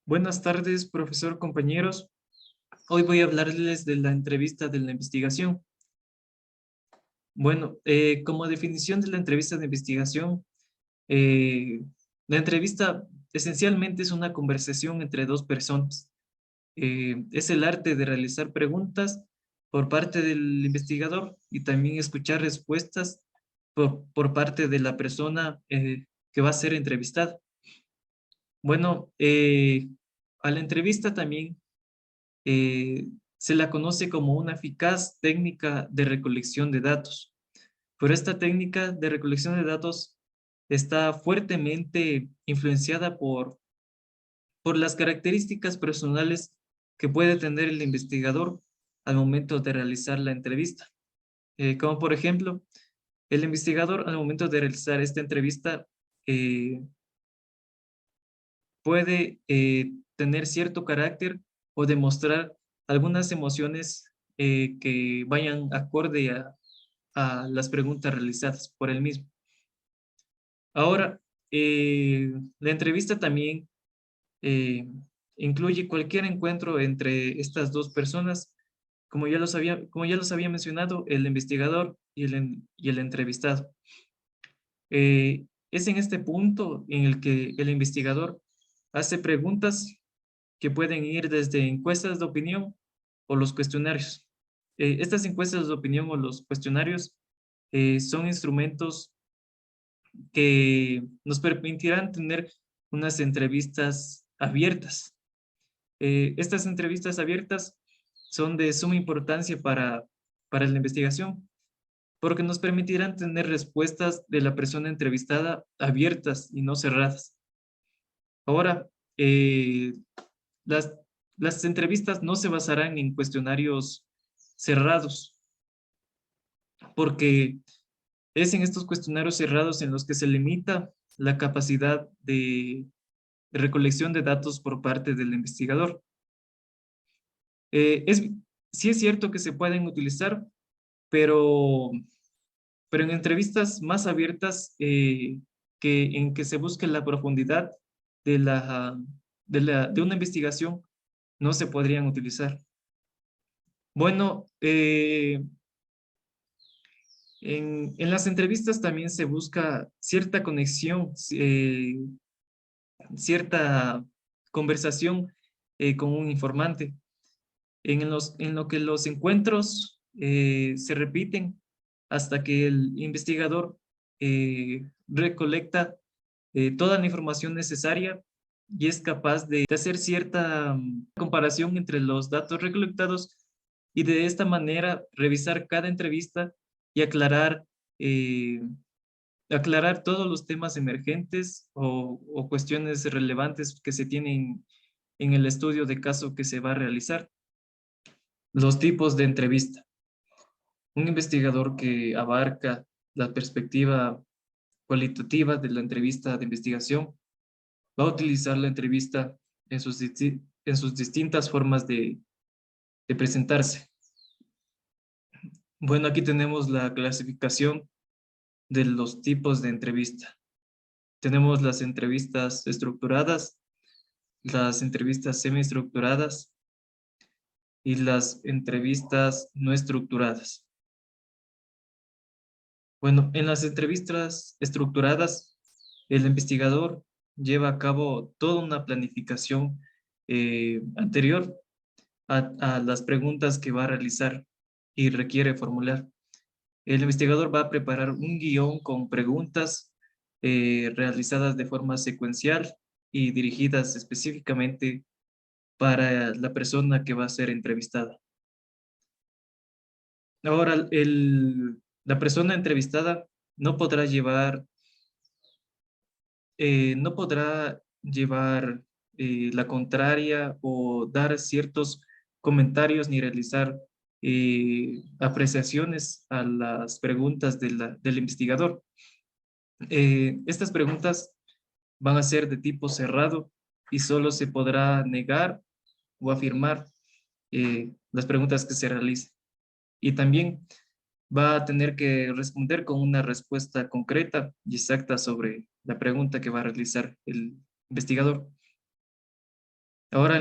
Buenas tardes, profesor, compañeros. Hoy voy a hablarles de la entrevista de la investigación. Bueno, como definición de la entrevista de investigación, eh, la entrevista esencialmente es una conversación entre dos personas. Es el arte de realizar preguntas por parte del investigador y también escuchar respuestas por parte de la persona que va a ser entrevistada. Bueno, a la entrevista también eh, se la conoce como una eficaz técnica de recolección de datos. Pero esta técnica de recolección de datos está fuertemente influenciada por las características personales que puede tener el investigador al momento de realizar la entrevista. Como por ejemplo, el investigador al momento de realizar esta entrevista eh, puede tener cierto carácter o demostrar algunas emociones que vayan acorde a las preguntas realizadas por él mismo. Ahora, la entrevista también eh, incluye cualquier encuentro entre estas dos personas, como ya los había mencionado, el investigador y el entrevistado. Es en este punto en el que el investigador hace preguntas que pueden ir desde encuestas de opinión o los cuestionarios. Estas encuestas de opinión o los cuestionarios son instrumentos que nos permitirán tener unas entrevistas abiertas. Estas entrevistas abiertas son de suma importancia para la investigación porque nos permitirán tener respuestas de la persona entrevistada abiertas y no cerradas. Ahora, las, las entrevistas no se basarán en cuestionarios cerrados, porque es en estos cuestionarios cerrados en los que se limita la capacidad de recolección de datos por parte del investigador. Eh, es, sí es cierto que se pueden utilizar, pero, pero en entrevistas más abiertas en que se busque la profundidad de, de una investigación, no se podrían utilizar. Bueno, en las entrevistas también se busca cierta conexión, cierta conversación con un informante, en lo que los encuentros se repiten hasta que el investigador recolecta toda la información necesaria y es capaz de hacer cierta comparación entre los datos recolectados y de esta manera revisar cada entrevista y eh, aclarar todos los temas emergentes o cuestiones relevantes que se tienen en el estudio de caso que se va a realizar. Los tipos de entrevista. Un investigador que abarca la perspectiva cualitativa de la entrevista de investigación va a utilizar la entrevista en sus distintas formas de presentarse. Bueno, aquí tenemos la clasificación de los tipos de entrevista. Tenemos las entrevistas estructuradas, las entrevistas semiestructuradas y las entrevistas no estructuradas. Bueno, en las entrevistas estructuradas, el investigador lleva a cabo toda una planificación anterior a las preguntas que va a realizar y requiere formular. El investigador va a preparar un guión con preguntas realizadas de forma secuencial y dirigidas específicamente para la persona que va a ser entrevistada. Ahora, la persona entrevistada no podrá llevar, no podrá llevar la contraria o dar ciertos comentarios ni realizar apreciaciones a las preguntas del investigador. Estas preguntas van a ser de tipo cerrado y solo se podrá negar o afirmar las preguntas que se realicen. Y también va a tener que responder con una respuesta concreta y exacta sobre la pregunta que va a realizar el investigador. Ahora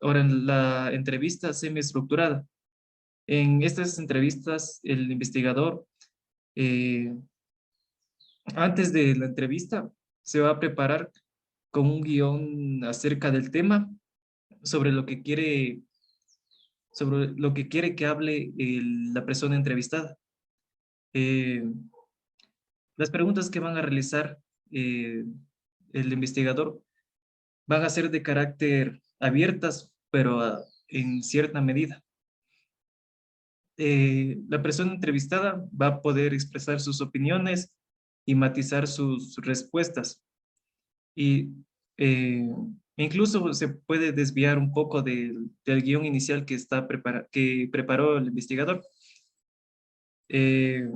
ahora en la entrevista semiestructurada. En estas entrevistas, el investigador, eh, antes de la entrevista, se va a preparar con un guión acerca del tema, sobre lo que quiere, sobre lo que quiere que hable la persona entrevistada. Eh, las preguntas que van a realizar eh, el investigador van a ser de carácter abiertas, pero en cierta medida. La persona entrevistada va a poder expresar sus opiniones y matizar sus respuestas. Y eh, incluso se puede desviar un poco del guión inicial que preparó el investigador. Eh,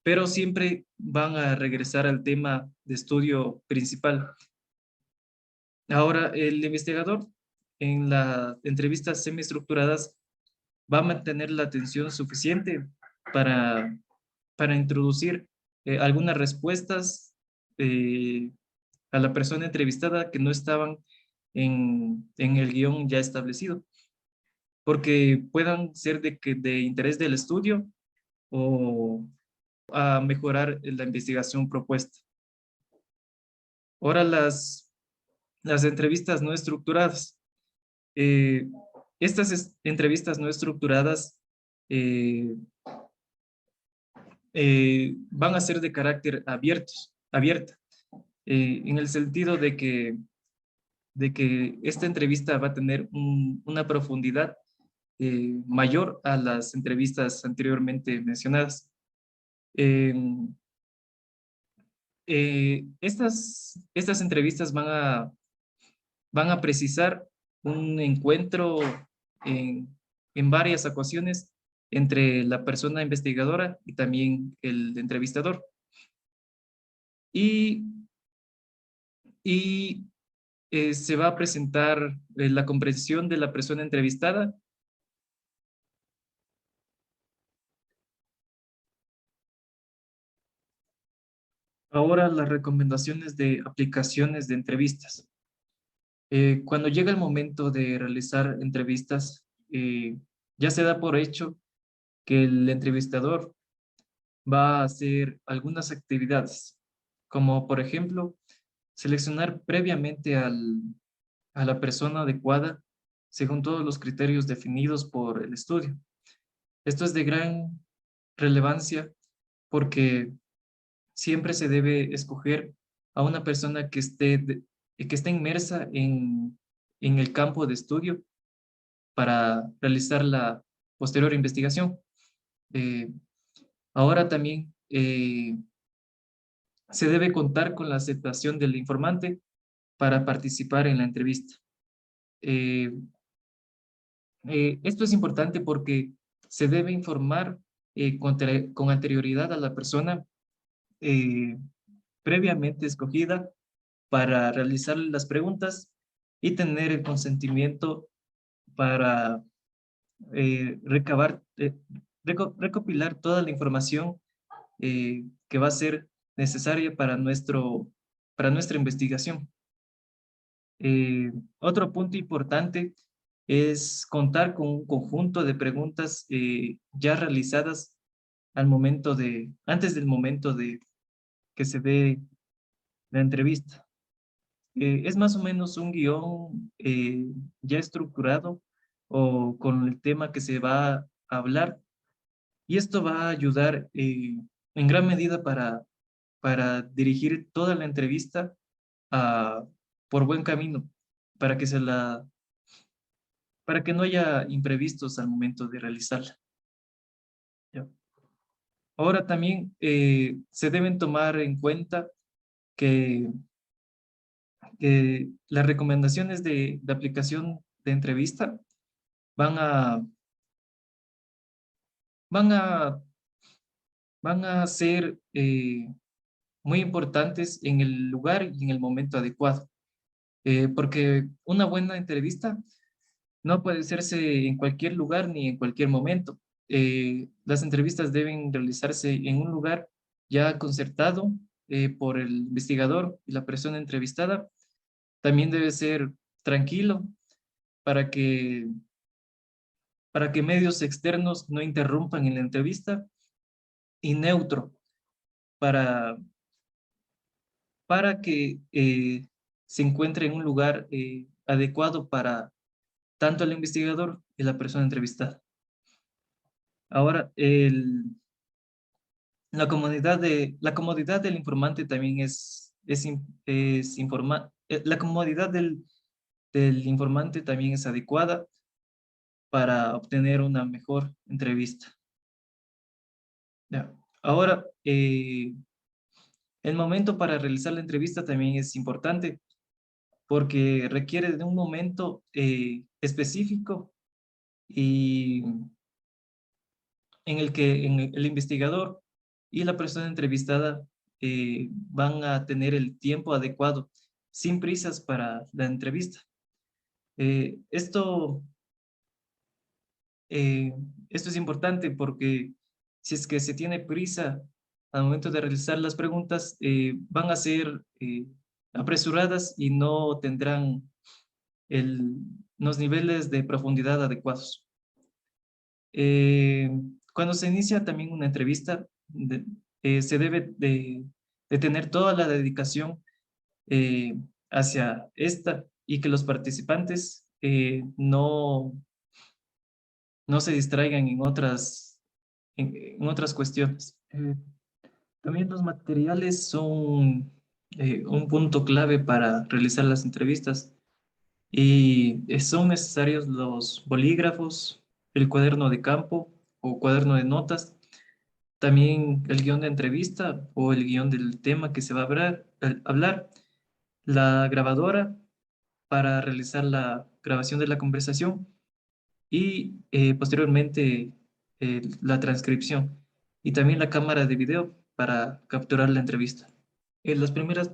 pero siempre van a regresar al tema de estudio principal. Ahora, el investigador en las entrevistas semiestructuradas va a mantener la atención suficiente para, para introducir algunas respuestas eh, a la persona entrevistada que no estaban en el guión ya establecido, porque puedan ser de interés del estudio o a mejorar la investigación propuesta. Ahora las entrevistas no estructuradas. Eh, entrevistas no estructuradas eh, van a ser de carácter abierta, en el sentido de que esta entrevista va a tener una profundidad mayor a las entrevistas anteriormente mencionadas. Eh, estas entrevistas van a precisar un encuentro en, en varias ocasiones entre la persona investigadora y también el entrevistador. Y, y se va a presentar la comprensión de la persona entrevistada. Ahora las recomendaciones de aplicaciones de entrevistas. Cuando llega el momento de realizar entrevistas, ya se da por hecho que el entrevistador va a hacer algunas actividades, como por ejemplo, seleccionar previamente a la persona adecuada según todos los criterios definidos por el estudio. Esto es de gran relevancia porque siempre se debe escoger a una persona que esté inmersa en el campo de estudio para realizar la posterior investigación. Eh, Ahora también se debe contar con la aceptación del informante para participar en la entrevista. Eh, Esto es importante porque se debe informar con anterioridad a la persona eh, previamente escogida para realizar las preguntas y tener el consentimiento para recopilar toda la información que va a ser necesaria para nuestra investigación. Otro punto importante es contar con un conjunto de preguntas ya realizadas antes del momento de que se dé la entrevista. Es más o menos un guión ya estructurado o con el tema que se va a hablar, y esto va a ayudar en gran medida para dirigir toda la entrevista por buen camino, para que para que no haya imprevistos al momento de realizarla. ¿Ya? Ahora también se deben tomar en cuenta que, que las recomendaciones de aplicación de entrevista van a, van a, van a ser muy importantes en el lugar y en el momento adecuado. Porque una buena entrevista no puede hacerse en cualquier lugar ni en cualquier momento. Las entrevistas deben realizarse en un lugar ya concertado por el investigador y la persona entrevistada, También debe ser tranquilo para para que medios externos no interrumpan en la entrevista y neutro para, para que se encuentre en un lugar adecuado para tanto el investigador y la persona entrevistada. Ahora, la comodidad del informante también la comodidad del informante también es adecuada para obtener una mejor entrevista. Ya. Ahora, el momento para realizar la entrevista también es importante porque requiere de un momento específico y en el que el investigador y la persona entrevistada van a tener el tiempo adecuado, sin prisas para la entrevista. Eh, esto, eh, Esto es importante porque si es que se tiene prisa al momento de realizar las preguntas, van a ser apresuradas y no tendrán los niveles de profundidad adecuados. Eh, Cuando se inicia también una entrevista, se debe de tener toda la dedicación eh, hacia esta y que los participantes no se distraigan en otras cuestiones. También los materiales son un punto clave para realizar las entrevistas y son necesarios los bolígrafos, el cuaderno de campo o cuaderno de notas, también el guión de entrevista o el guión del tema que se va a hablar, la grabadora para realizar la grabación de la conversación y posteriormente la transcripción y también la cámara de video para capturar la entrevista. Las primeras,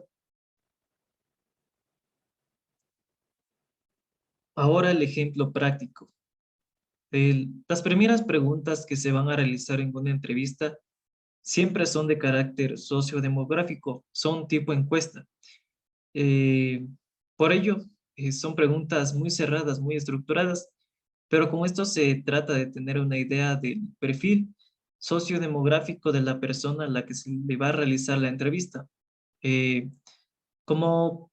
ahora el ejemplo práctico. Las primeras preguntas que se van a realizar en una entrevista siempre son de carácter sociodemográfico, son tipo encuesta. Eh, por ello, son preguntas muy cerradas, muy estructuradas, pero con esto se trata de tener una idea del perfil sociodemográfico de la persona a la que se le va a realizar la entrevista. Eh, como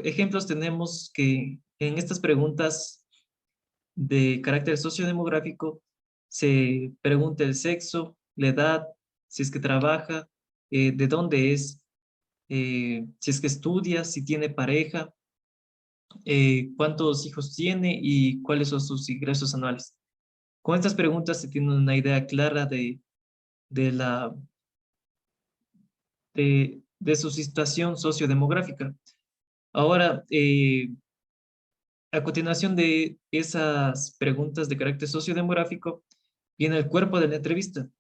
ejemplos tenemos que en estas preguntas de carácter sociodemográfico se pregunta el sexo, la edad, si es que trabaja, de dónde es, si es que estudia, si tiene pareja, cuántos hijos tiene y cuáles son sus ingresos anuales. Con estas preguntas se tiene una idea clara de la, de su situación sociodemográfica. Ahora, a continuación de esas preguntas de carácter sociodemográfico, viene el cuerpo de la entrevista.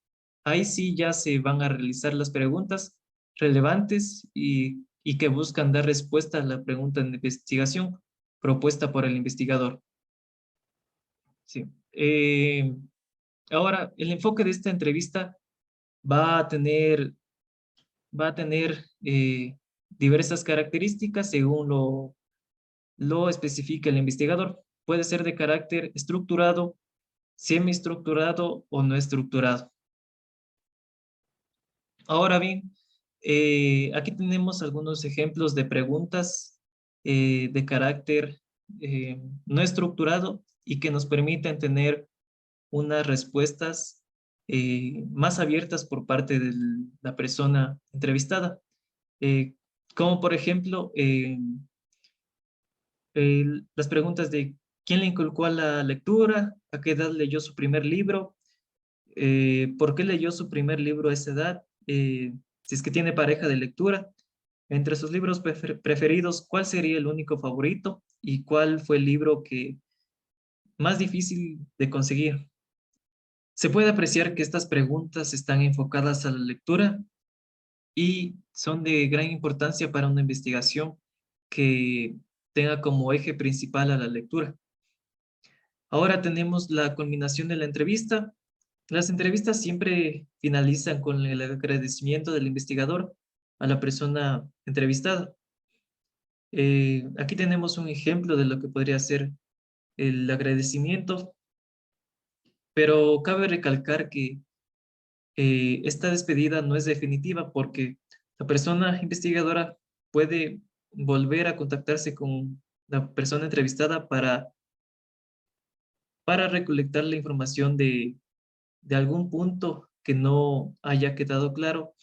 Ahí sí ya se van a realizar las preguntas relevantes y que buscan dar respuesta a la pregunta de investigación propuesta por el investigador. Sí. Ahora, el enfoque de esta entrevista va a tener, va a tener diversas características según lo especifica el investigador. Puede ser de carácter estructurado, semiestructurado o no estructurado. Ahora bien, aquí tenemos algunos ejemplos de preguntas de carácter no estructurado y que nos permiten tener unas respuestas más abiertas por parte de la persona entrevistada. Eh, Como por ejemplo, las preguntas de quién le inculcó a la lectura, a qué edad leyó su primer libro, por qué leyó su primer libro a esa edad, si es que tiene pareja de lectura, entre sus libros preferidos, ¿cuál sería el único favorito y cuál fue el libro que más difícil de conseguir? Se puede apreciar que estas preguntas están enfocadas a la lectura y son de gran importancia para una investigación que tenga como eje principal a la lectura. Ahora tenemos la culminación de la entrevista. Las entrevistas siempre finalizan con el agradecimiento del investigador a la persona entrevistada. Aquí tenemos un ejemplo de lo que podría ser el agradecimiento, pero cabe recalcar que esta despedida no es definitiva porque la persona investigadora puede volver a contactarse con la persona entrevistada para recolectar la información de algún punto que no haya quedado claro